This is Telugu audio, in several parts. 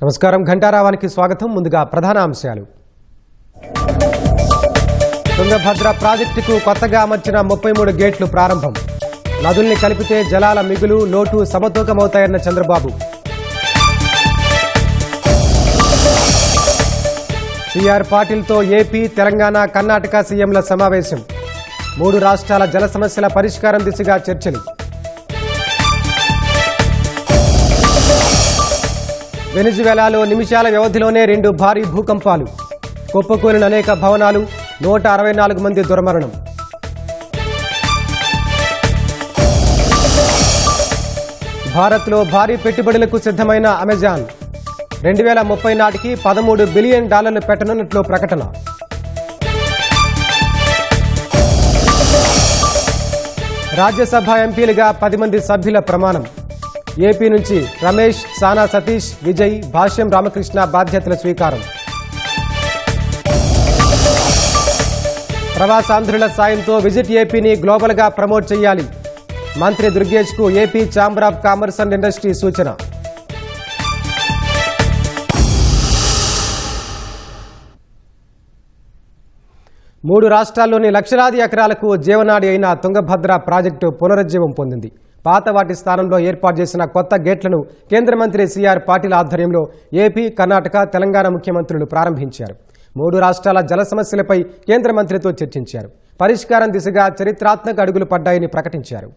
నమస్కారం. ఘంటారావానికి స్వాగతం. ముందుగా ప్రధాన అంశాలు. తుంగభద్ర ప్రాజెక్టుకు కొత్తగా అమర్చిన 33 గేట్లు ప్రారంభం. నదుల్ని కలిపితే జలాల మిగులు లోటు సమతూకమవుతాయన్న చంద్రబాబు. సిఆర్ పాటిల్తో ఏపీ, తెలంగాణ, కర్ణాటక సీఎంల సమావేశం. 3 రాష్ట్రాల జల సమస్యల పరిష్కారం దిశగా చర్చలు. వెనిజువెలాలో నిమిషాల వ్యవధిలోనే 2 భారీ భూకంపాలు. కుప్పకూలిన అనేక భవనాలు, 164 మంది దుర్మరణం. భారత్లో భారీ పెట్టుబడులకు సిద్ధమైన అమెజాన్ 2030 నాటికి $13 బిలియన్ పెట్టనున్నట్లు ప్రకటన. రాజ్యసభ ఎంపీలుగా 10 మంది సభ్యుల ప్రమాణం. ఏపీ నుంచి రమేష్, సానా సతీష్, విజయ్, భాష్యం రామకృష్ణ బాధ్యతల స్వీకారం. ప్రవాసాంధ్రుల సాయంతో విజిట్ ఏపీని గ్లోబల్గా ప్రమోట్ చేయాలి. మంత్రి దుర్గేష్కు AP chamber of commerce and industry సూచన. మూడు రాష్ట్రాల్లోని లక్షలాది ఎకరాలకు జీవనాడి అయిన తుంగభద్ర ప్రాజెక్టు పునరుజ్జీవం పొందింది. పాత వాటి స్థానంలో ఏర్పాటు చేసిన కొత్త గేట్లను కేంద్ర మంత్రి సిఆర్ పాటిల్ ఆధ్వర్యంలో ఏపీ, కర్ణాటక, తెలంగాణ ముఖ్యమంత్రులు ప్రారంభించారు. 3 రాష్ట్రాల జల సమస్యలపై కేంద్ర మంత్రితో చర్చించారు. పరిష్కారం దిశగా చరిత్రాత్మక అడుగులు పడ్డాయని ప్రకటించారు.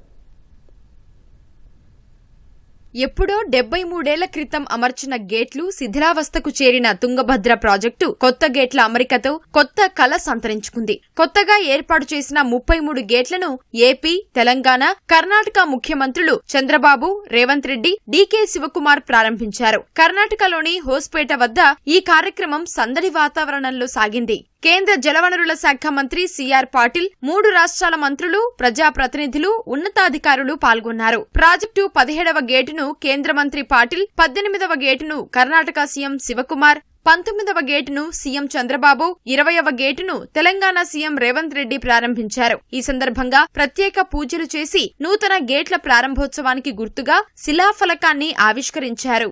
ఎప్పుడో 73 ఏళ్ల క్రితం అమర్చిన గేట్లు శిథిలావస్థకు చేరిన తుంగభద్ర ప్రాజెక్టు కొత్త గేట్ల అమరికతో కొత్త కళ సంతరించుకుంది. కొత్తగా ఏర్పాటు చేసిన 33 గేట్లను ఏపీ, తెలంగాణ, కర్ణాటక ముఖ్యమంత్రులు చంద్రబాబు, రేవంత్ రెడ్డి, డీకే శివకుమార్ ప్రారంభించారు. కర్ణాటకలోని హోస్పేట వద్ద ఈ కార్యక్రమం సందడి వాతావరణంలో సాగింది. కేంద్ర జలవనరుల శాఖ మంత్రి సిఆర్ పాటిల్, 3 రాష్ట్రాల మంత్రులు, ప్రజాప్రతినిధులు, ఉన్నతాధికారులు పాల్గొన్నారు. ప్రాజెక్టు 17వ గేటును కేంద్ర మంత్రి పాటిల్, 18వ గేటును కర్ణాటక సీఎం శివకుమార్, 19వ గేటును సీఎం చంద్రబాబు, 20వ గేటును తెలంగాణ సీఎం రేవంత్ రెడ్డి ప్రారంభించారు. ఈ సందర్భంగా ప్రత్యేక పూజలు చేసి నూతన గేట్ల ప్రారంభోత్సవానికి గుర్తుగా శిలాఫలకాన్ని ఆవిష్కరించారు.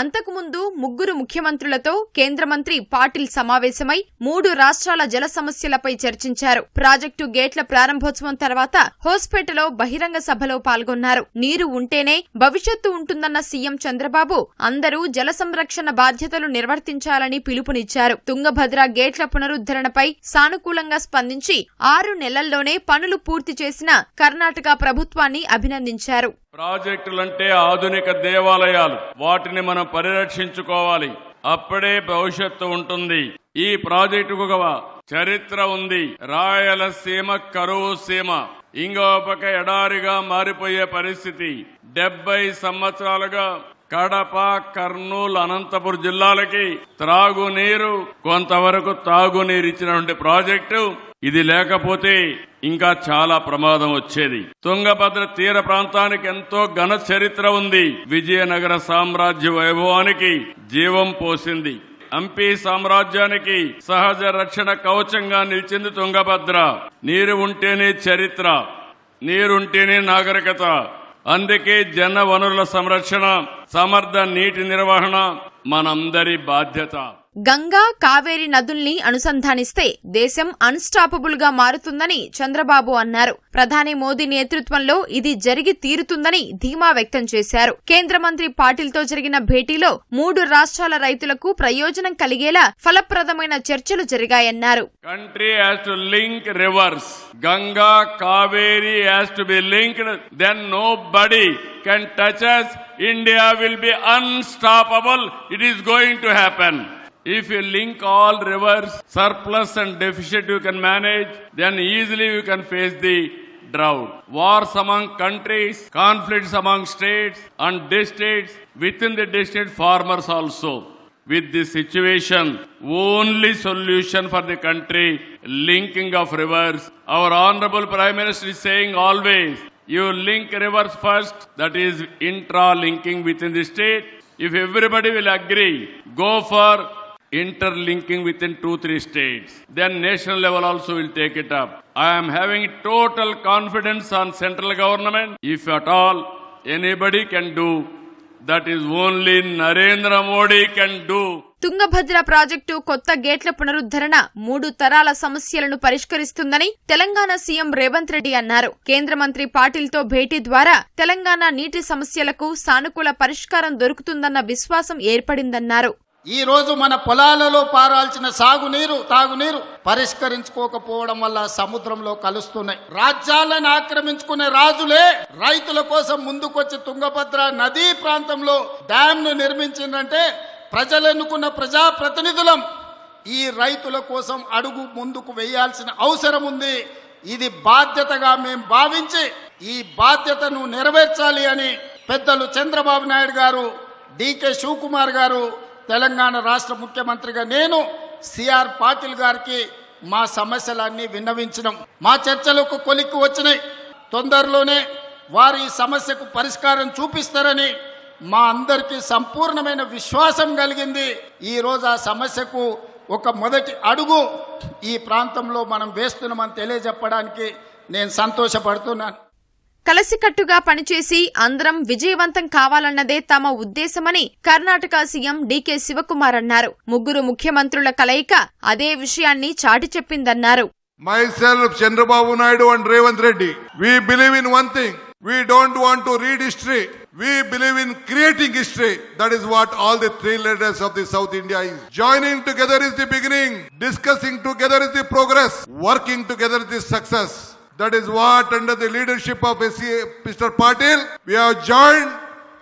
అంతకుముందు 3 ముఖ్యమంత్రులతో కేంద్ర మంత్రి పాటిల్ సమావేశమై 3 రాష్ట్రాల జల సమస్యలపై చర్చించారు. ప్రాజెక్టు గేట్ల ప్రారంభోత్సవం తర్వాత హోస్పేటలో బహిరంగ సభలో పాల్గొన్నారు. నీరు ఉంటేనే భవిష్యత్తు ఉంటుందన్న సీఎం చంద్రబాబు అందరూ జల సంరక్షణ బాధ్యతలు నిర్వర్తించాలని పిలుపునిచ్చారు. తుంగభద్ర గేట్ల పునరుద్ధరణపై సానుకూలంగా స్పందించి 6 నెలల్లోనే పనులు పూర్తి చేసిన కర్ణాటక ప్రభుత్వాన్ని అభినందించారు. ప్రాజెక్టులంటే ఆధునిక దేవాలయాలు, వాటిని మనం పరిరక్షించుకోవాలి. అప్పుడే భవిష్యత్తు ఉంటుంది. ఈ ప్రాజెక్టుకు ఒక చరిత్ర ఉంది. రాయలసీమ కరువు సీమ, ఇంకో పక్క ఎడారిగా మారిపోయే పరిస్థితి. 70 సంవత్సరాలుగా కడప, కర్నూలు, అనంతపురం జిల్లాలకి త్రాగునీరు, కొంతవరకు తాగునీరు ఇచ్చినటువంటి ప్రాజెక్టు ఇది. లేకపోతే ఇంకా చాలా ప్రమాదం వచ్చేది. తుంగభద్ర తీర ప్రాంతానికి ఎంతో ఘన చరిత్ర ఉంది. విజయనగర సామ్రాజ్య వైభవానికి జీవం పోసింది. హంపి సామ్రాజ్యానికి సహజ రక్షణ కవచంగా నిలిచింది తుంగభద్ర. నీరు ఉంటేనే చరిత్ర, నీరుంటేనే నాగరికత. అందుకే జన వనరుల సంరక్షణ, సమర్థ నీటి నిర్వహణ మనందరి బాధ్యత. గంగా, కావేరి నదుల్ని అనుసంధానిస్తే దేశం అన్స్టాపబుల్ గా మారుతుందని చంద్రబాబు అన్నారు. ప్రధాని మోదీ నేతృత్వంలో ఇది జరిగి తీరుతుందని ధీమా వ్యక్తం చేశారు. కేంద్ర మంత్రి పాటిల్తో జరిగిన భేటీలో 3 రాష్ట్రాల రైతులకు ప్రయోజనం కలిగేలా ఫలప్రదమైన చర్చలు జరిగాయన్నారు. Country has to link rivers. Ganga, Kaveri has to be linked. Then nobody can touch us. India will be unstoppable. It is going to happen. If you link all rivers, surplus and deficit you can manage, then easily you can face the drought. Wars among countries, conflicts among states and districts, within the district farmers also. with this situation. Only solution for the country, linking of rivers. Our Honorable Prime Minister is saying always, you link rivers first, that is intra-linking within the state. If everybody will agree, go for interlinking within 2-3 states. Then national level also will take it up. I am having total confidence on central government. If at all anybody can do, that is only Narendra Modi can do. Tungabhadra project కొత్త గేట్ల పునరుద్ధరణ 3 తరాల సమస్యలను పరిష్కరిస్తుందని తెలంగాణ సీఎం రేవంత్ రెడ్డి అన్నారు. కేంద్ర మంత్రి పాటిల్తో భేటీ ద్వారా తెలంగాణ నీటి సమస్యలకు సానుకూల పరిష్కారం దొరుకుతుందన్న విశ్వాసం ఏర్పడిందన్నారు. ఈ రోజు మన పొలాలలో పారాల్సిన సాగునీరు తాగునీరు పరిష్కరించుకోకపోవడం వల్ల సముద్రంలో కలుస్తున్నాయి. రాజ్యాలను ఆక్రమించుకునే రాజులే రైతుల కోసం ముందుకొచ్చి తుంగభద్ర నదీ ప్రాంతంలో డ్యామ్ ను నిర్మించిందంటే ప్రజలెన్నుకున్న ప్రజాప్రతినిధులం ఈ రైతుల కోసం అడుగు ముందుకు వేయాల్సిన అవసరం ఉంది. ఇది బాధ్యతగా మేము భావించి ఈ బాధ్యతను నెరవేర్చాలి అని పెద్దలు చంద్రబాబు నాయుడు గారు, డికే శివకుమార్ గారు, తెలంగాణ రాష్ట్ర ముఖ్యమంత్రిగా నేను సిఆర్ పాటిల్ గారికి మా సమస్యలన్నీ విన్నవించినాం. మా చర్చలకు కొలిక్కి వచ్చినాయి. తొందరలోనే వారు ఈ సమస్యకు పరిష్కారం చూపిస్తారని మా అందరికీ సంపూర్ణమైన విశ్వాసం కలిగింది. ఈ రోజు ఆ సమస్యకు ఒక మొదటి అడుగు ఈ ప్రాంతంలో మనం వేస్తున్నామని తెలియజెప్పడానికి నేను సంతోషపడుతున్నాను. కలసికట్టుగా పనిచేసి అందరం విజయవంతం కావాలన్నదే తమ ఉద్దేశమని కర్ణాటక సీఎం డీకే శివకుమార్ అన్నారు. ముగ్గురు ముఖ్యమంత్రుల కలయిక అదే విషయాన్ని చాటి చెప్పిందన్నారు. Myself, Chandrababu Naidu and Revanth Reddy, we believe in one thing. We don't want to read history. We believe in creating history. That is what all the 3 leaders of the South India is. Joining together is the beginning. Discussing together is the progress. Working together is the success. That is what under the leadership of Mr. Patil, we have joined,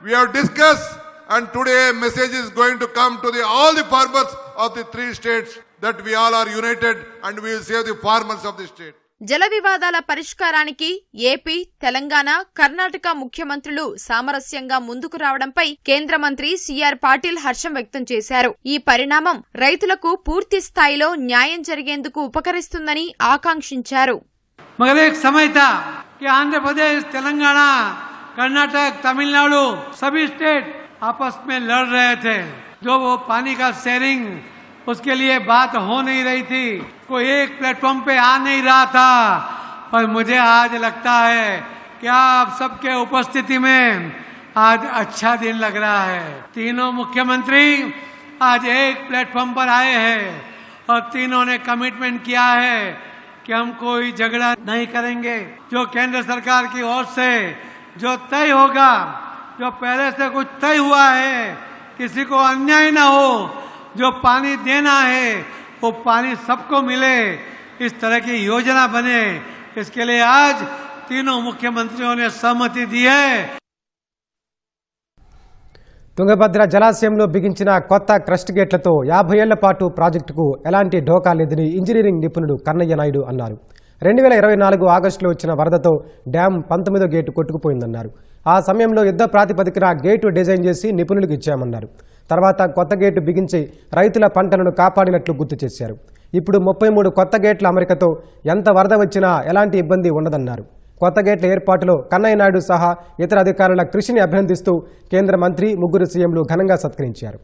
we have discussed, and today a message is going to come to all the farmers of the 3 states that we all are united and we will save the farmers of the state. జల వివాదాల పరిష్కారానికి ఏపీ, తెలంగాణ, కర్ణాటక ముఖ్యమంత్రులు సామరస్యంగా ముందుకు రావడంపై కేంద్ర మంత్రి సిఆర్ పాటిల్ హర్షం వ్యక్తం చేశారు. ఈ పరిణామం రైతులకు పూర్తి స్థాయిలో న్యాయం జరిగేందుకు ఉపకరిస్తుందని ఆకాంక్షించారు. मगर एक समय था कि आंध्र प्रदेश, तेलंगाना, कर्नाटक, तमिलनाडु सभी स्टेट आपस में लड़ रहे थे. जो वो पानी का शेयरिंग उसके लिए बात हो नहीं रही थी, कोई एक प्लेटफॉर्म पे आ नहीं रहा था. पर मुझे आज लगता है कि आप सबके उपस्थिति में आज अच्छा दिन लग रहा है. तीनों मुख्यमंत्री आज एक प्लेटफॉर्म पर आए हैं और तीनों ने कमिटमेंट किया है कि हम कोई झगड़ा नहीं करेंगे. जो केंद्र सरकार की ओर से जो तय होगा, जो पहले से कुछ तय हुआ है, किसी को अन्याय ना हो, जो पानी देना है वो पानी सबको मिले, इस तरह की योजना बने, इसके लिए आज तीनों मुख्यमंत्रियों ने सहमति दी है. తుంగభద్ర జలాశయంలో బిగించిన కొత్త క్రస్ట్ గేట్లతో 50 ఏళ్ల పాటు ప్రాజెక్టుకు ఎలాంటి ఢోకా లేదని ఇంజనీరింగ్ నిపుణుడు కన్నయ్య నాయుడు అన్నారు. 2024 ఆగస్టులో వచ్చిన వరదతో డ్యాం 19వ గేటు కొట్టుకుపోయిందన్నారు. ఆ సమయంలో యుద్ధ ప్రాతిపదికన గేటు డిజైన్ చేసి నిపుణులకు ఇచ్చామన్నారు. తర్వాత కొత్త గేటు బిగించి రైతుల పంటలను కాపాడినట్లు గుర్తు చేశారు. ఇప్పుడు 33 కొత్త గేట్ల అమరికతో ఎంత వరద వచ్చినా ఎలాంటి ఇబ్బంది ఉండదన్నారు. కొత్త గేట్ల ఏర్పాటులో కన్నయ్య నాయుడు సహా ఇతర అధికారుల కృషిని అభినందిస్తూ కేంద్ర మంత్రి, ముగ్గురు సీఎంలు ఘనంగా సత్కరించారు.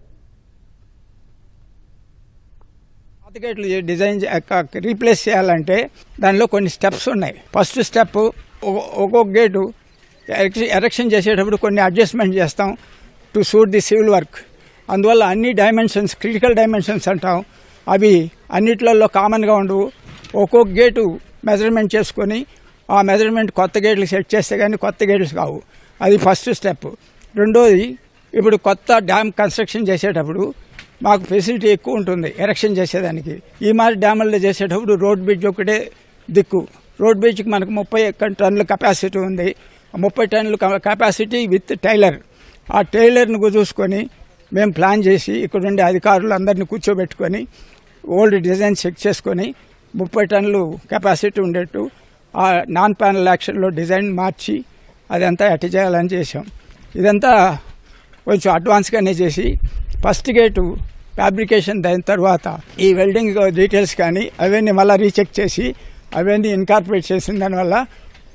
కొత్త గేట్లు డిజైన్ రీప్లేస్ చేయాలంటే దానిలో కొన్ని స్టెప్స్ ఉన్నాయి. ఫస్ట్ స్టెప్, ఒక్కొక్క గేటు ఎరెక్షన్ చేసేటప్పుడు కొన్ని అడ్జస్ట్మెంట్ చేస్తాం to suit the civil work. అందువల్ల అన్ని డైమెన్షన్స్, క్రిటికల్ డైమెన్షన్స్ అంటాం, అవి అన్నిట్లలో కామన్గా ఉండవు. ఒక్కొక్క గేటు మెజర్మెంట్ చేసుకొని ఆ మెజర్మెంట్ కొత్త గేట్లు సెట్ చేస్తే కానీ కొత్త గేట్లు కావు. అది ఫస్ట్ స్టెప్. రెండోది, ఇప్పుడు కొత్త డ్యామ్ కన్స్ట్రక్షన్ చేసేటప్పుడు మాకు ఫెసిలిటీ ఎక్కువ ఉంటుంది ఎరెక్షన్ చేసేదానికి. ఈ మాదిరి డ్యాముల్లో చేసేటప్పుడు రోడ్ బ్రిడ్జ్ ఒకటే దిక్కు. రోడ్ బ్రిడ్జ్కి మనకు 30 టన్నుల కెపాసిటీ ఉంది. 30 టన్నుల కెపాసిటీ విత్ టైలర్. ఆ టైలర్ను చూసుకొని మేము ప్లాన్ చేసి ఇక్కడ ఉండే అధికారులు అందరినీ కూర్చోబెట్టుకొని ఓల్డ్ డిజైన్ చెక్ చేసుకొని 30 టన్నులు కెపాసిటీ ఉండేట్టు ఆ నాన్ ప్యానల్ యాక్షన్లో డిజైన్ మార్చి అదంతా అటు చేయాలని చేసాం. ఇదంతా కొంచెం అడ్వాన్స్గానే చేసి ఫస్ట్ గేటు ఫ్యాబ్రికేషన్ అయిన తర్వాత ఈ వెల్డింగ్ డీటెయిల్స్ కానీ అవన్నీ మళ్ళీ రీచెక్ చేసి అవన్నీ ఇన్కార్పొరేట్ చేసిన దానివల్ల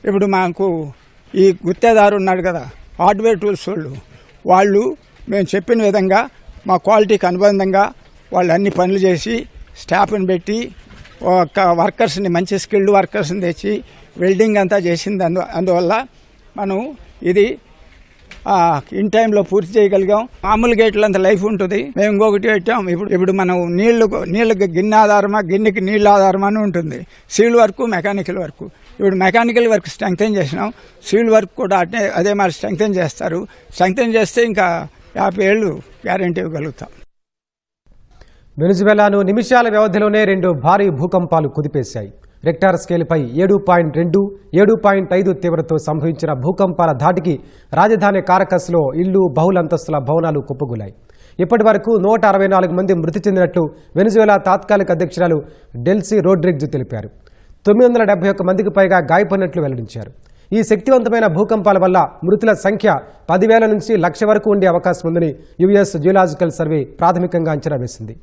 ఇప్పుడు మాకు ఈ గుత్తేదారు ఉన్నాడు కదా, హార్డ్వేర్ టూల్స్ వాళ్ళు మేము చెప్పిన విధంగా మా క్వాలిటీకి అనుబంధంగా వాళ్ళు అన్ని పనులు చేసి స్టాఫ్ని పెట్టి ఒక వర్కర్స్ని మంచి స్కిల్డ్ వర్కర్స్ని తెచ్చి వెల్డింగ్ అంతా చేసింది. అందువల్ల మనం ఇది ఇన్ టైంలో పూర్తి చేయగలిగాం. మామూలు గేట్లు అంత లైఫ్ ఉంటుంది. మేము ఇంకొకటి పెట్టాం, ఇప్పుడు మనం నీళ్ళకి గిన్నె ఆధారమా, గిన్నెకి నీళ్ళ ఆధారమా అని ఉంటుంది. Civil work, mechanical work. ఇప్పుడు మెకానికల్ వర్క్ స్ట్రెంగ్తెన్ చేసినాం, సివిల్ వర్క్ కూడా అదే మరి స్ట్రెంగ్తెన్ చేస్తారు. స్ట్రెంగ్తెన్ చేస్తే ఇంకా 50 ఏళ్ళు గ్యారెంటీ ఇవ్వగలుగుతాం. వెనిజువెలాను నిమిషాల వ్యవధిలోనే 2 భారీ భూకంపాలు కుదిపేశాయి. రెక్టార్ స్కేల్పై 7.2, 7.5 తీవ్రతతో సంభవించిన భూకంపాల ధాటికి రాజధాని కారకస్లో ఇళ్లు, బహుళంతస్తుల భవనాలు కుప్పగూలాయి. ఇప్పటి వరకు 164 మంది మృతి చెందినట్లు వెనిజువెలా తాత్కాలిక అధ్యక్షురాలు డెల్సీ రోడ్రిగ్జ్ తెలిపారు. 971 మందికి పైగా గాయపడినట్లు వెల్లడించారు. ఈ శక్తివంతమైన భూకంపాల వల్ల మృతుల సంఖ్య 10,000 నుంచి 1,00,000 వరకు ఉండే అవకాశం ఉందని యుఎస్ జియోలాజికల్ సర్వే ప్రాథమికంగా అంచనా వేసింది.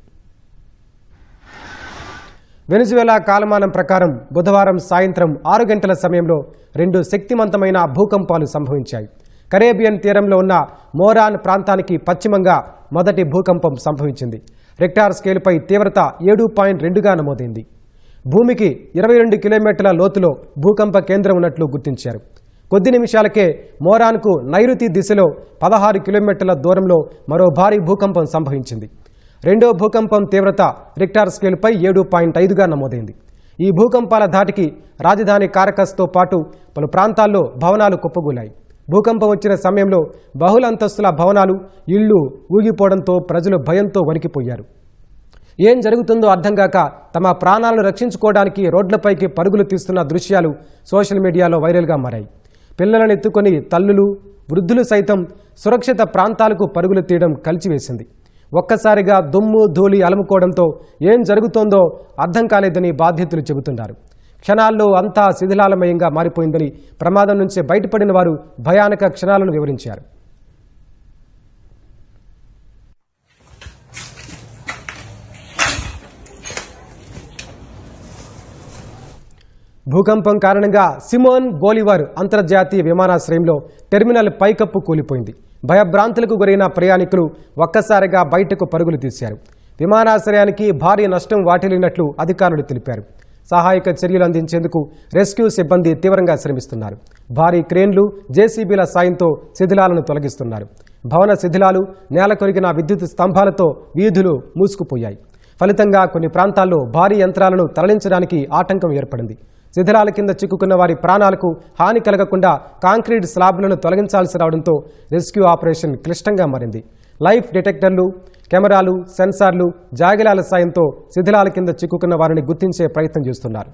వెనిజువెలా కాలమానం ప్రకారం బుధవారం సాయంత్రం 6 గంటల సమయంలో 2 శక్తివంతమైన భూకంపాలు సంభవించాయి. కరేబియన్ తీరంలో ఉన్న మోరాన్ ప్రాంతానికి పశ్చిమంగా మొదటి భూకంపం సంభవించింది. రెక్టార్ స్కేలుపై తీవ్రత 7.2గా నమోదైంది. భూమికి 22 కిలోమీటర్ల లోతులో భూకంప కేంద్రం ఉన్నట్లు గుర్తించారు. కొద్ది నిమిషాలకే మోరాన్కు నైరుతి దిశలో 16 కిలోమీటర్ల దూరంలో మరో భారీ భూకంపం సంభవించింది. రెండో భూకంపం తీవ్రత రిక్టార్ స్కేల్పై 7.5గా నమోదైంది. ఈ భూకంపాల ధాటికి రాజధాని కారకస్తో పాటు పలు ప్రాంతాల్లో భవనాలు కుప్పగూలాయి. భూకంపం వచ్చిన సమయంలో బహుళ అంతస్తుల భవనాలు, ఇళ్లు ఊగిపోవడంతో ప్రజలు భయంతో వణికిపోయారు. ఏం జరుగుతుందో అర్థం కాక తమ ప్రాణాలను రక్షించుకోవడానికి రోడ్లపైకి పరుగులు తీస్తున్న దృశ్యాలు సోషల్ మీడియాలో వైరల్గా మారాయి. పిల్లలను ఎత్తుకొని తల్లులు, వృద్ధులు సైతం సురక్షిత ప్రాంతాలకు పరుగులు తీయడం కలిచివేసింది. ఒక్కసారిగా దుమ్ము ధూళి అలుముకోవడంతో ఏం జరుగుతోందో అర్థం కాలేదని బాధితులు చెబుతున్నారు. క్షణాల్లో అంతా శిథిలాలమయంగా మారిపోయిందని ప్రమాదం నుంచి బయటపడిన వారు భయానక క్షణాలను వివరించారు. భూకంపం కారణంగా సిమోన్ బోలివర్ అంతర్జాతీయ విమానాశ్రయంలో టెర్మినల్ పైకప్పు కూలిపోయింది. భయభ్రాంతులకు గురైన ప్రయాణికులు ఒక్కసారిగా బయటకు పరుగులు తీశారు. విమానాశ్రయానికి భారీ నష్టం వాటిల్లినట్లు అధికారులు తెలిపారు. సహాయక చర్యలు అందించేందుకు రెస్క్యూ సిబ్బంది తీవ్రంగా శ్రమిస్తున్నారు. భారీ క్రేన్లు, జేసీబీల సాయంతో శిథిలాలను తొలగిస్తున్నారు. భవన శిథిలాలు, నేల కొరిగిన విద్యుత్ స్తంభాలతో వీధులు మూసుకుపోయాయి. ఫలితంగా కొన్ని ప్రాంతాల్లో భారీ యంత్రాలను తరలించడానికి ఆటంకం ఏర్పడింది. శిథిలాల కింద చిక్కుకున్న వారి ప్రాణాలకు హాని కలగకుండా కాంక్రీట్ స్లాబ్లను తొలగించాల్సి రావడంతో రెస్క్యూ ఆపరేషన్ క్లిష్టంగా మారింది. లైఫ్ డిటెక్టర్లు, కెమెరాలు, సెన్సార్లు, జాగిలాల సాయంతో శిథిలాల కింద చిక్కుకున్న వారిని గుర్తించే ప్రయత్నం చేస్తున్నారు.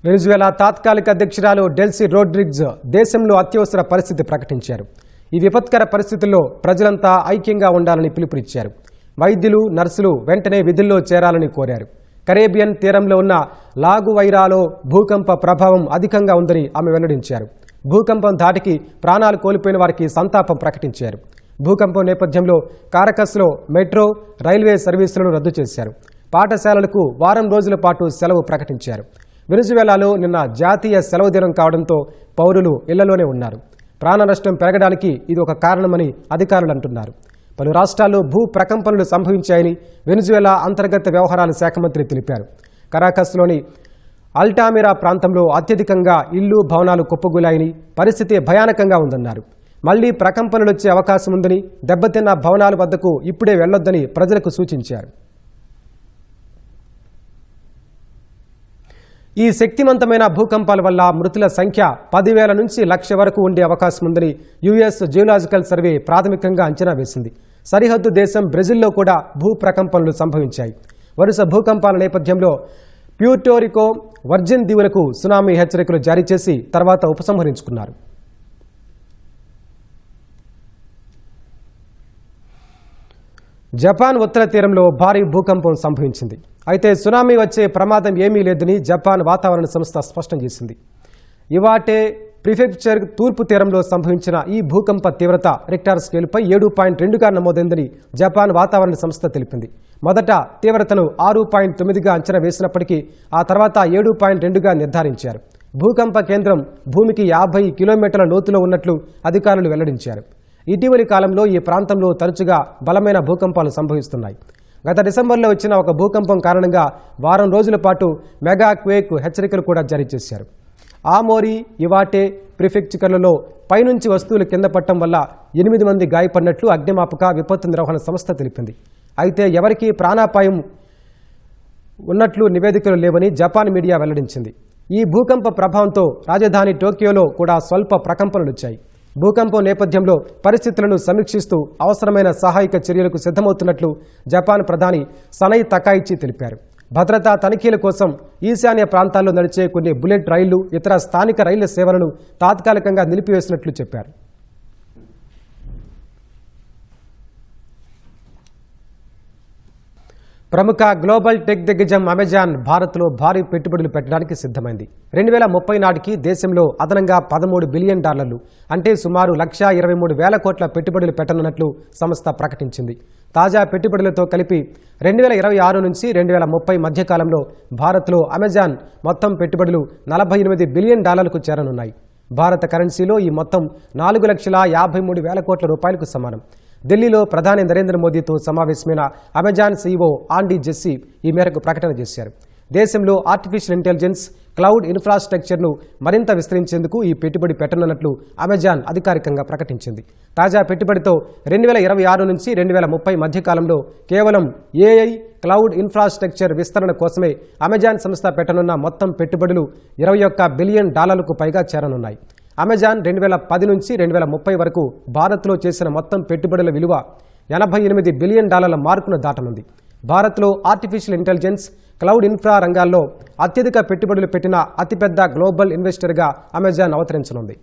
వెనిజువెలా తాత్కాలిక అధ్యక్షురాలు డెల్సీ రోడ్రిగ్జ్ దేశంలో అత్యవసర పరిస్థితి ప్రకటించారు. ఈ విపత్కర పరిస్థితుల్లో ప్రజలంతా ఐక్యంగా ఉండాలని పిలుపునిచ్చారు. వైద్యులు, నర్సులు వెంటనే విధుల్లో చేరాలని కోరారు. కరేబియన్ తీరంలో ఉన్న లాగువైరాలో భూకంప ప్రభావం అధికంగా ఉందని ఆమె వెల్లడించారు. భూకంపం ధాటికి ప్రాణాలు కోల్పోయిన వారికి సంతాపం ప్రకటించారు. భూకంపం నేపథ్యంలో కారకస్లో మెట్రో, రైల్వే సర్వీసులను రద్దు చేశారు. పాఠశాలలకు వారం రోజుల పాటు సెలవు ప్రకటించారు. వెనిజువెలాలో నిన్న జాతీయ సెలవు దినం కావడంతో పౌరులు ఇళ్లలోనే ఉన్నారు. ప్రాణ నష్టం పెరగడానికి ఇది ఒక కారణమని అధికారులు అంటున్నారు. పలు రాష్ట్రాల్లో భూ ప్రకంపనలు సంభవించాయని వెనిజువెలా అంతర్గత వ్యవహారాల శాఖ మంత్రి తెలిపారు. కరాకస్లోని అల్టామిరా ప్రాంతంలో అత్యధికంగా ఇళ్లు, భవనాలు కుప్పగూలాయని, పరిస్థితి భయానకంగా ఉందన్నారు. మళ్లీ ప్రకంపనలు వచ్చే అవకాశం ఉందని, దెబ్బతిన్న భవనాల వద్దకు ఇప్పుడే వెళ్లొద్దని ప్రజలకు సూచించారు. ఈ శక్తివంతమైన భూకంపాల వల్ల మృతుల సంఖ్య 10,000 నుంచి 1,00,000 వరకు ఉండే అవకాశం ఉందని యుఎస్ జియోలాజికల్ సర్వే ప్రాథమికంగా అంచనా వేసింది. సరిహద్దు దేశం బ్రెజిల్లో కూడా భూ ప్రకంపనలు సంభవించాయి. వరుస భూకంపాల నేపథ్యంలో ప్యూర్టోరికో, వర్జిన్ దీవులకు సునామీ హెచ్చరికలు జారీ చేసి తర్వాత ఉపసంహరించుకున్నారు. జపాన్ ఉత్తర తీరంలో భారీ భూకంపం సంభవించింది. అయితే సునామీ వచ్చే ప్రమాదం ఏమీ లేదని జపాన్ వాతావరణ సంస్థ స్పష్టం చేసింది. ఇవాటే ప్రిఫెక్చర్ తూర్పు తీరంలో సంభవించిన ఈ భూకంప తీవ్రత రిక్టార్ స్కేల్పై 7.2గా నమోదైందని జపాన్ వాతావరణ సంస్థ తెలిపింది. మొదట తీవ్రతను 6.9గా అంచనా వేసినప్పటికీ ఆ తర్వాత 7.2గా నిర్ధారించారు. భూకంప కేంద్రం భూమికి 50 కిలోమీటర్ల లోతులో ఉన్నట్లు అధికారులు వెల్లడించారు. ఇటీవలి కాలంలో ఈ ప్రాంతంలో తరచుగా బలమైన భూకంపాలు సంభవిస్తున్నాయి. గత డిసెంబర్లో వచ్చిన ఒక భూకంపం కారణంగా వారం రోజుల పాటు మెగా క్వేక్ హెచ్చరికలు కూడా జారీ చేశారు. ఆమోరి ఇవాటే ప్రిఫెక్చర్లలో పైనుంచి వస్తువులు కింద పడటం వల్ల 8 మంది గాయపడినట్లు అగ్నిమాపక విపత్తు నిర్వహణ సంస్థ తెలిపింది. అయితే ఎవరికీ ప్రాణాపాయం ఉన్నట్లు నివేదికలు లేవని జపాన్ మీడియా వెల్లడించింది. ఈ భూకంప ప్రభావంతో రాజధాని టోక్యోలో కూడా స్వల్ప ప్రకంపనలు వచ్చాయి. భూకంపం నేపథ్యంలో పరిస్థితులను సమీక్షిస్తూ అవసరమైన సహాయక చర్యలకు సిద్ధమవుతున్నట్లు జపాన్ ప్రధాని సనై తకాయిచి తెలిపారు. భద్రతా తనిఖీల కోసం ఈశాన్య ప్రాంతాల్లో నడిచే కొన్ని బుల్లెట్ రైళ్లు, ఇతర స్థానిక రైళ్ల సేవలను తాత్కాలికంగా నిలిపివేసినట్లు చెప్పారు. ప్రముఖ గ్లోబల్ టెక్ దిగ్గజం అమెజాన్ భారత్లో భారీ పెట్టుబడులు పెట్టడానికి సిద్ధమైంది. 2030 నాటికి దేశంలో అదనంగా $13 బిలియన్ అంటే సుమారు 1,23,000 కోట్ల పెట్టుబడులు పెట్టనున్నట్లు సంస్థ ప్రకటించింది. తాజా పెట్టుబడులతో కలిపి 2026 నుంచి 2030 మధ్యకాలంలో భారత్లో అమెజాన్ మొత్తం పెట్టుబడులు $48 బిలియన్ చేరనున్నాయి. భారత కరెన్సీలో ఈ మొత్తం 4,53,000 కోట్ల రూపాయలకు సమానం. ఢిల్లీలో ప్రధాని నరేంద్ర మోదీతో సమావేశమైన అమెజాన్ సీఈఓ ఆండీ జెస్సీ ఈ మేరకు ప్రకటన చేశారు. దేశంలో ఆర్టిఫిషియల్ ఇంటెలిజెన్స్, క్లౌడ్ ఇన్ఫ్రాస్ట్రక్చర్ను మరింత విస్తరించేందుకు ఈ పెట్టుబడి పెట్టనున్నట్లు అమెజాన్ అధికారికంగా ప్రకటించింది. తాజా పెట్టుబడితో 2026 నుంచి 2030 మధ్యకాలంలో కేవలం ఏఐ, క్లౌడ్ ఇన్ఫ్రాస్ట్రక్చర్ విస్తరణ కోసమే అమెజాన్ సంస్థ పెట్టనున్న మొత్తం పెట్టుబడులు $21 బిలియన్ పైగా చేరనున్నాయి. అమెజాన్ 2010 నుంచి 2030 వరకు భారత్లో చేసిన మొత్తం పెట్టుబడుల విలువ $88 బిలియన్ మార్కును దాటనుంది. భారత్లో ఆర్టిఫిషియల్ ఇంటెలిజెన్స్, క్లౌడ్ ఇన్ఫ్రా రంగాల్లో అత్యధిక పెట్టుబడులు పెట్టిన అతిపెద్ద గ్లోబల్ ఇన్వెస్టర్గా అమెజాన్ అవతరించనుంది.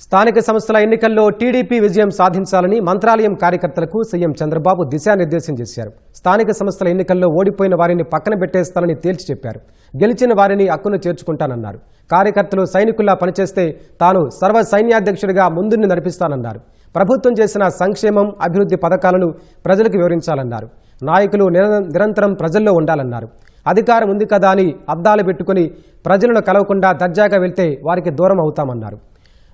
స్థానిక సంస్థల ఎన్నికల్లో టీడీపీ విజయం సాధించాలని మంత్రాలయం కార్యకర్తలకు సీఎం చంద్రబాబు దిశానిర్దేశం చేశారు. స్థానిక సంస్థల ఎన్నికల్లో ఓడిపోయిన వారిని పక్కన పెట్టేస్తానని తేల్చి చెప్పారు. గెలిచిన వారిని హక్కును చేర్చుకుంటానన్నారు. కార్యకర్తలు సైనికుల్లా పనిచేస్తే తాను సర్వ సైన్యాధ్యక్షుడిగా ముందుని నడిపిస్తానన్నారు. ప్రభుత్వం చేసిన సంక్షేమం, అభివృద్ధి పథకాలను ప్రజలకు వివరించాలన్నారు. నాయకులు నిరంతరం ప్రజల్లో ఉండాలన్నారు. అధికారం ఉంది కదా అని అద్దాలు పెట్టుకుని ప్రజలను కలవకుండా దర్జాగా వెళ్తే వారికి దూరం అవుతామన్నారు.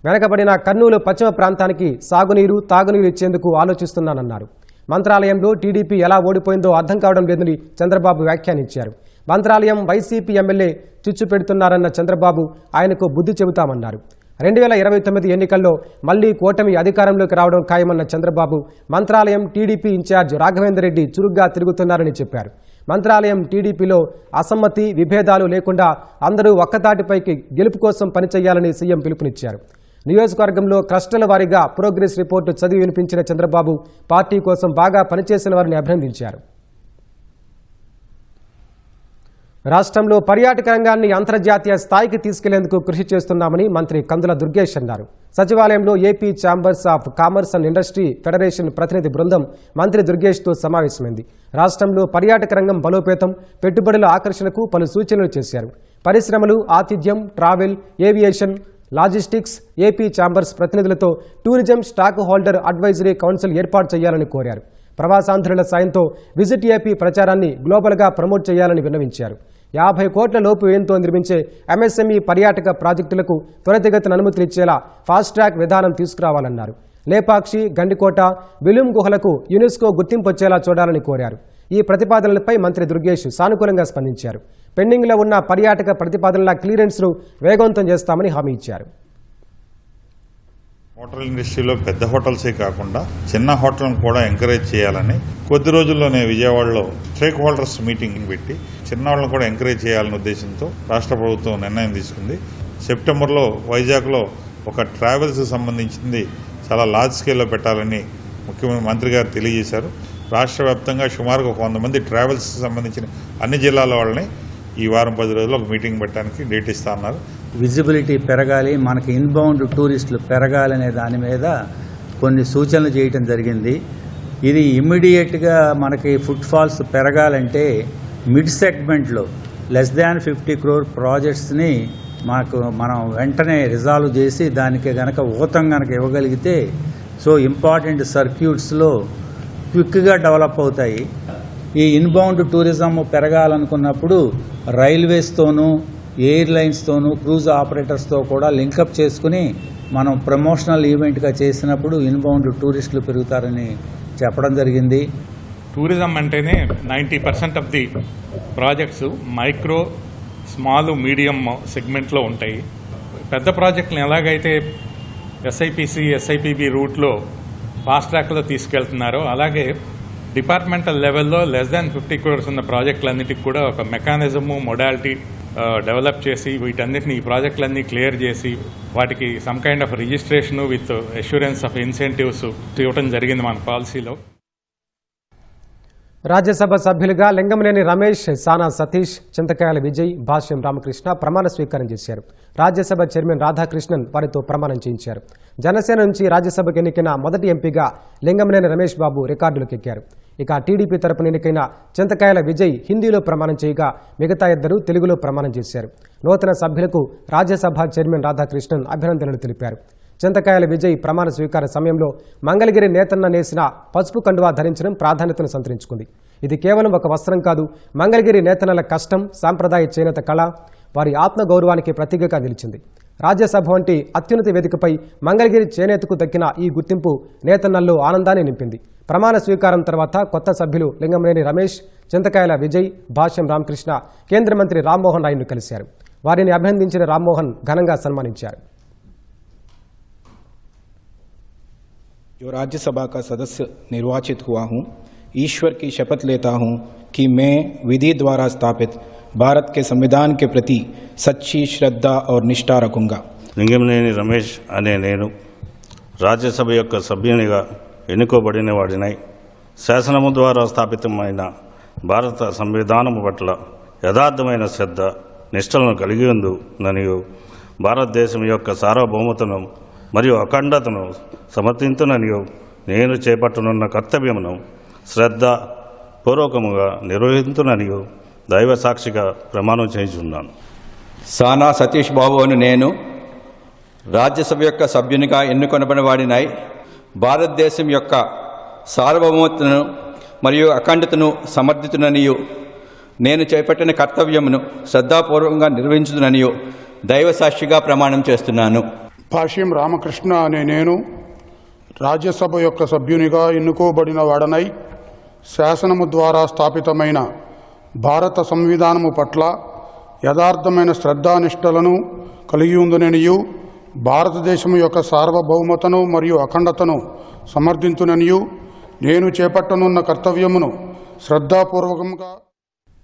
వెనకబడిన కర్నూలు పశ్చిమ ప్రాంతానికి సాగునీరు, తాగునీరు ఇచ్చేందుకు ఆలోచిస్తున్నానన్నారు. మంత్రాలయంలో టీడీపీ ఎలా ఓడిపోయిందో అర్థం కావడం లేదని చంద్రబాబు వ్యాఖ్యానించారు. మంత్రాలయం వైసీపీ ఎమ్మెల్యే చిచ్చు పెడుతున్నారన్న చంద్రబాబు ఆయనకు బుద్ధి చెబుతామన్నారు. 2029 ఎన్నికల్లో మళ్లీ కూటమి అధికారంలోకి రావడం ఖాయమన్న చంద్రబాబు మంత్రాలయం టీడీపీ ఇన్ఛార్జ్ రాఘవేందర్ రెడ్డి చురుగ్గా తిరుగుతున్నారని చెప్పారు. మంత్రాలయం టీడీపీలో అసమ్మతి, విభేదాలు లేకుండా అందరూ ఒక్కతాటిపైకి గెలుపు కోసం పనిచేయాలని సీఎం పిలుపునిచ్చారు. నియోజకవర్గంలో క్లస్టర్ల వారీగా ప్రోగ్రెస్ రిపోర్టు చదివి వినిపించిన చంద్రబాబు పార్టీ కోసం బాగా పనిచేసిన వారిని అభినందించారు. రాష్ట్రంలో పర్యాటక రంగాన్ని అంతర్జాతీయ స్థాయికి తీసుకెళ్లేందుకు కృషి చేస్తున్నామని మంత్రి కందుల దుర్గేష్ అన్నారు. సచివాలయంలో AP chambers of commerce and industry federation ప్రతినిధి బృందం మంత్రి దుర్గేష్తో సమావేశమైంది. రాష్ట్రంలో పర్యాటక రంగం బలోపేతం, పెట్టుబడుల ఆకర్షణకు పలు సూచనలు చేశారు. పరిశ్రమలు, ఆతిథ్యం, travel, aviation, logistics, AP chambers ప్రతినిధులతో tourism stakeholder advisory council ఏర్పాటు చేయాలని కోరారు. ప్రవాసాంధ్రుల సాయంతో విజిట్ ఏపీ ప్రచారాన్ని గ్లోబల్గా ప్రమోట్ చేయాలని విన్నవించారు. 50 కోట్ల లోపు వ్యయంతో నిర్మించే ఎంఎస్ఎంఈ పర్యాటక ప్రాజెక్టులకు త్వరితగతిన అనుమతులు ఇచ్చేలా ఫాస్ట్ ట్రాక్ విధానం తీసుకురావాలన్నారు. లేపాక్షి, గండికోట, విలుం గుహలకు యునెస్కో గుర్తింపు వచ్చేలా చూడాలని కోరారు. ఈ ప్రతిపాదనలపై మంత్రి దుర్గేష్ సానుకూలంగా స్పందించారు. పెండింగ్లో ఉన్న పర్యాటక ప్రతిపాదనల క్లియరెన్స్ను వేగవంతం చేస్తామని హామీ ఇచ్చారు. హోటల్ ఇండస్ట్రీలో పెద్ద హోటల్సే కాకుండా చిన్న హోటల్ను కూడా ఎంకరేజ్ చేయాలని కొద్ది రోజుల్లోనే విజయవాడలో స్టేక్ హోల్డర్స్ మీటింగ్ పెట్టి చిన్న వాళ్ళని కూడా ఎంకరేజ్ చేయాలనే ఉద్దేశంతో రాష్ట్ర ప్రభుత్వం నిర్ణయం తీసుకుంది. సెప్టెంబర్లో వైజాగ్లో ఒక ట్రావెల్స్ సంబంధించింది చాలా లార్జ్ స్కేల్లో పెట్టాలని ముఖ్యమంత్రి మంత్రి గారు తెలియజేశారు. రాష్ట్ర వ్యాప్తంగా సుమారుగా 100 మంది ట్రావెల్స్ సంబంధించిన అన్ని జిల్లాల వాళ్ళని ఈ వారం 10 రోజుల్లో ఒక మీటింగ్ పెట్టడానికి డేట్ ఇస్తా అన్నారు. విజిబిలిటీ పెరగాలి, మనకి ఇన్బౌండ్ టూరిస్టులు పెరగాలనే దాని మీద కొన్ని సూచనలు చేయటం జరిగింది. ఇది ఇమ్మీడియట్గా మనకి ఫుట్ ఫాల్స్ పెరగాలంటే మిడ్ సెగ్మెంట్లో లెస్ దాన్ 50 crore ప్రాజెక్ట్స్ని మనం వెంటనే రిజాల్వ్ చేసి దానికి గనక ఊతం గనక ఇవ్వగలిగితే సో ఇంపార్టెంట్ సర్క్యూట్స్లో క్విక్గా డెవలప్ అవుతాయి. ఈ ఇన్బౌండ్ టూరిజం పెరగాలనుకున్నప్పుడు రైల్వేస్తోనూ ఎయిర్లైన్స్తోనూ క్రూజ్ ఆపరేటర్స్తో కూడా లింకప్ చేసుకుని మనం ప్రమోషనల్ ఈవెంట్గా చేసినప్పుడు ఇన్బౌండ్ టూరిస్టులు పెరుగుతారని చెప్పడం జరిగింది. టూరిజం అంటేనే 90% of the projects micro, small, medium సెగ్మెంట్లో ఉంటాయి. పెద్ద ప్రాజెక్టులను ఎలాగైతే ఎస్ఐపిబి రూట్లో ఫాస్ట్ ట్రాక్లో తీసుకెళ్తున్నారో అలాగే డిపార్ట్మెంటల్ లెవెల్లో లెస్ దాన్ 50 crores ఉన్న ప్రాజెక్టులన్నిటికి కూడా ఒక మెకానిజము, మొడాలిటీ డెవలప్ చేసి వీటన్నిటిని ఈ ప్రాజెక్టులన్నీ క్లియర్ చేసి వాటికి some kind of registration with assurance of incentives ఇవ్వడం జరిగింది మన పాలసీలో. రాజ్యసభ సభ్యులుగా లింగంనేని రమేష్, సానా సతీష్, చింతకాయల విజయ్, భాష్యం రామకృష్ణ ప్రమాణ స్వీకారం చేశారు. రాజ్యసభ చైర్మన్ రాధాకృష్ణన్ వారితో ప్రమాణం చేయించారు. జనసేన నుంచి రాజ్యసభకు ఎన్నికైన మొదటి ఎంపీగా లింగంనేని రమేష్ బాబు రికార్డులకు ఎక్కారు. ఇక టీడీపీ తరపున ఎన్నికైన చింతకాయల విజయ్ హిందీలో ప్రమాణం చేయగా మిగతా ఇద్దరు తెలుగులో ప్రమాణం చేశారు. నూతన సభ్యులకు రాజ్యసభ చైర్మన్ రాధాకృష్ణన్ అభినందనలు తెలిపారు. చింతకాయల విజయ్ ప్రమాణ స్వీకార సమయంలో మంగళగిరి నేతన్న నేసిన పసుపు కండువా ధరించడం ప్రాధాన్యతను సంతరించుకుంది. ఇది కేవలం ఒక వస్త్రం కాదు, మంగళగిరి నేతన్నల కష్టం, సాంప్రదాయ చేనేత కళ, వారి ఆత్మగౌరవానికి ప్రతీకగా నిలిచింది. రాజ్యసభ వంటి అత్యున్నత వేదికపై మంగళగిరి చేనేతకు దక్కిన ఈ గుర్తింపు నేతన్నల్లో ఆనందాన్ని నింపింది. ప్రమాణ స్వీకారం తర్వాత కొత్త సభ్యులు లింగంనేని రమేష్, చింతకాయల విజయ్, భాష్యం రామకృష్ణ కేంద్ర మంత్రి రామ్మోహన్ రాయ్ను కలిశారు. వారిని అభినందించిన రామ్మోహన్ ఘనంగా సన్మానించారు. जो राज्यसभा का सदस्य निर्वाचित हुआ हूं, ईश्वर की शपथ लेता हूं कि मैं विधि द्वारा स्थापित भारत के संविधान के प्रति सच्ची श्रद्धा और निष्ठा रखूंगा. లింగంనేని రమేష్ అనే నేను రాజ్యసభ యొక్క సభ్యునిగా ఎన్నుకోబడిన వాడినై శాసనము ద్వారా స్థాపితమైన భారత సంవిధానము పట్ల యథార్థమైన శ్రద్ధ నిష్ఠలను కలిగి ఉందుననియు భారతదేశం యొక్క సార్వభౌమతను మరియు అఖండతను సమర్థించుననియు నేను చేపట్టనున్న కర్తవ్యమును శ్రద్ధపూర్వకముగా నిర్వహించుననియు దైవ సాక్షిగా ప్రమాణం చేయించున్నాను. సానా సతీష్ బాబు అని నేను రాజ్యసభ యొక్క సభ్యునిగా ఎన్నుకొనబడిన వాడినై భారతదేశం యొక్క సార్వభౌమతను మరియు అఖండతను సమర్థితుననియు నేను చేపట్టిన కర్తవ్యమును శ్రద్ధాపూర్వకంగా నిర్వహించుననియు దైవ సాక్షిగా ప్రమాణం చేస్తున్నాను. భాష్యం రామకృష్ణ అనే నేను రాజ్యసభ యొక్క సభ్యునిగా ఎన్నుకోబడిన వాడనై శాసనము ద్వారా స్థాపితమైన భారత సంవిధానము పట్ల యథార్థమైన శ్రద్ధానిష్టలను కలిగి ఉందననియు భారతదేశము యొక్క సార్వభౌమతను మరియు అఖండతను సమర్థించుననియు నేను చేపట్టనున్న కర్తవ్యమును శ్రద్ధాపూర్వకంగా